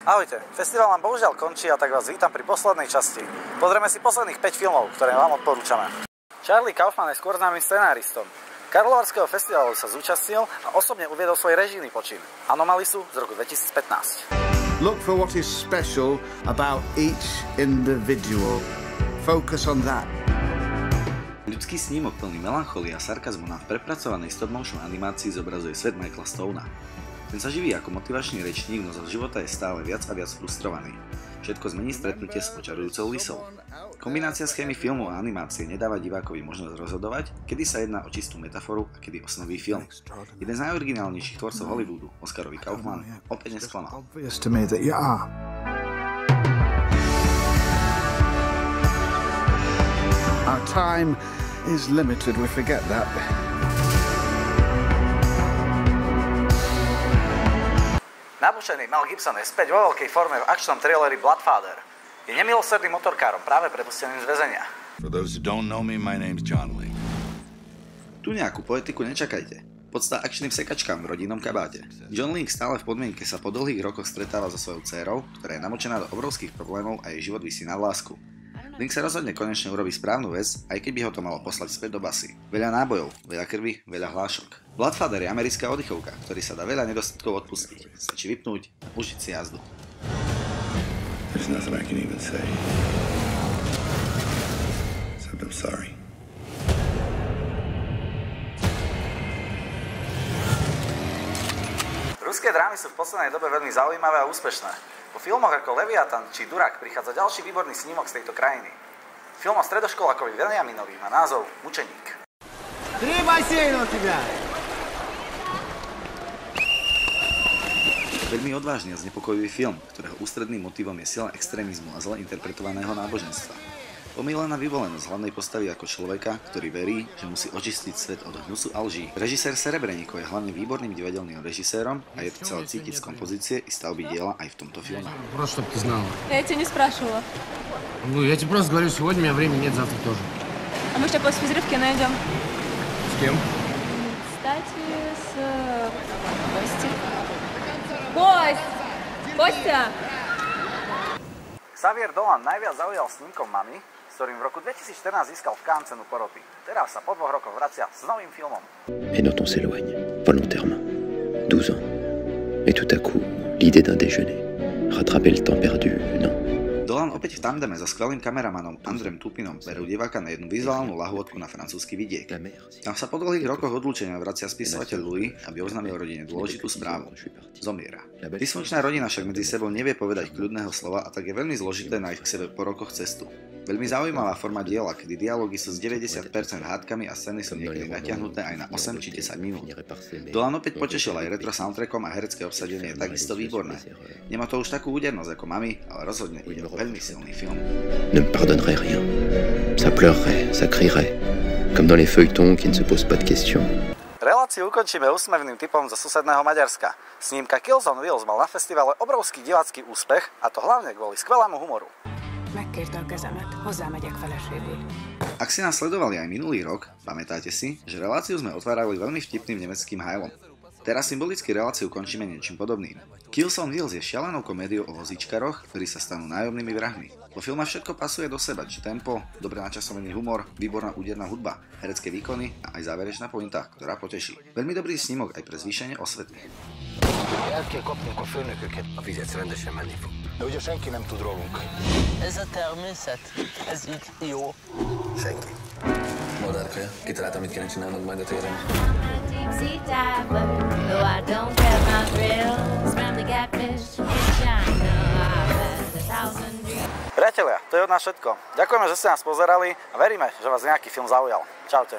Ahojte, festival nám bohužiaľ končí a tak vás vítam pri poslednej časti. Pozrieme si posledných 5 filmov, ktoré vám odporúčame. Charlie Kaufman je skôr známym scenáristom. Karlovarského festivalu sa zúčastnil a osobne uviedol svoj režijný počin Anomalisu z roku 2015. Look for what is special about each individual. Focus on that. Ľudský snímok plný melancholie a sarkazmu nám v prepracovanej stop-motion animácii zobrazuje svet Michaela Stona. Ten sa živí ako motivačný rečník, no zo života je stále viac a viac frustrovaný. Všetko zmení stretnutie s očarujúcou lisou. Kombinácia schémy filmu a animácie nedáva divákovi možnosť rozhodovať, kedy sa jedná o čistú metaforu a kedy o snový film. Jeden z najoriginálnejších tvorcov Hollywoodu, Oscarový Kaufman, opäť nesklamal. Our time is limited, we forget that. Nabušený Mel Gibson je späť vo veľkej forme v akčnom thrilleri Bloodfather. Je nemilosrdným motorkárom práve prepusteným z väzenia. For those who don't know me, my name's John Lee. Tu nejakú poetiku nečakajte. Podsta akčným sekačkám v rodinnom kabáte. John Lee stále v podmienke sa po dlhých rokoch stretáva so svojou dcérou, ktorá je namočená do obrovských problémov a jej život visí na vlásku. Link sa rozhodne konečne urobiť správnu vec, aj keď by ho to malo poslať späť do basy. Veľa nábojov, veľa krvi, veľa hlášok. Bloodfather je americká oddychovka, ktorý sa dá veľa nedostatkov odpustiť. Stačí vypnúť a užiť si jazdu. There's nothing I can even say. Except I'm sorry. Ruské drámy sú v poslednej dobe veľmi zaujímavé a úspešné. Po filmoch ako Leviatan či Durák prichádza ďalší výborný snímok z tejto krajiny. Film o stredoškolákovi Veniaminovi má názov Mučeník. Veľmi odvážny a znepokojivý film, ktorého ústredným motivom je sila extrémizmu a zle interpretovaného náboženstva. Pomílená vyvolenosť hlavnej postavy ako človeka, ktorý verí, že musí očistiť svet od hnusu a lží. Režisér Serebrennikov je hlavne výborným divadelným režisérom a je to celé cítiť z kompozície i stavby diela aj v tomto filme. Просто чтобы ты знала. Я тебя не спрашивала. Ну, я тебе просто говорю, сегодня у меня времени нет, завтра тоже. А мы что, после физрывки найдем? С кем? Кстати, с Костей. Костя! Xavier Dolan najviac zaujal snímkom Mami, s ktorým v roku 2014 získal v Cannes cenu poroty. Teraz sa po 2 rokoch vracia s novým filmom. Et dont on s'éloigne, volontairement. 12 ans. Et tout à coup, l'idée d'un déjeuner. Rattraper le temps perdu, non. Dolan opäť v tandeme so skvelým kameramanom Andrem Tupinom berú diváka na jednu vizuálnu lahôdku na francúzsky vidiek. Tam sa po dlhých rokoch odlúčenia vracia spisovateľ Louis, aby oznámil rodine dôležitú správu. Zomiera. Dysfunkčná rodina však medzi sebou nevie povedať kľudného slova a tak je veľmi zložité nájsť k sebe po rokoch cestu. Veľmi zaujímavá forma diela, kedy dialógy sú z 90% hádkami a scény sú niekedy natiahnuté aj na 8 či 10 minút. Dolan opäť potešil aj retro soundtrackom a herecké obsadenie je takisto výborné. Nemá to už takú údernosť ako Mami, ale rozhodne ide o veľmi silný film. Ne me pardonnerait rien. Ça pleurerait, ça crierait. Comme dans les feuilletons qui ne se posent pas de questions. Reláciu ukončíme úsmevným typom zo susedného Maďarska. Snímka Kills on Wheels mal na festivale obrovský divácky úspech, a to hlavne kvôli skvelému humoru. Megkérte a kezemet, hozzámegyek feleségül. Ak si nás sledovali aj minulý rok, pamätáte si, že reláciu sme otvárali veľmi vtipným nemeckým hajlom. Teraz symbolicky reláciu končíme niečím podobným. Kills on Wheels je šialenou komédiou o vozíčkaroch, ktorí sa stanú nájomnými vrahmi. Po filme všetko pasuje do seba, či tempo, dobre načasovaný humor, výborná úderná hudba, herecké výkony a aj záverečná pointa, ktorá poteší. Veľmi dobrý snímok aj pre zvýšenie osvety. El kell kapnunk a főnököket, a vizet rendesen menni fog. De ugye senki nem tud rólunk. Ez a természet, ez így jó. Senki. Modellkaja, kitaláltam, mit kéne csinálnod majd a téren. Priatelia, to je od nás všetko. Ďakujeme, že ste nás pozerali a veríme, že vás nejaký film zaujal. Čaute.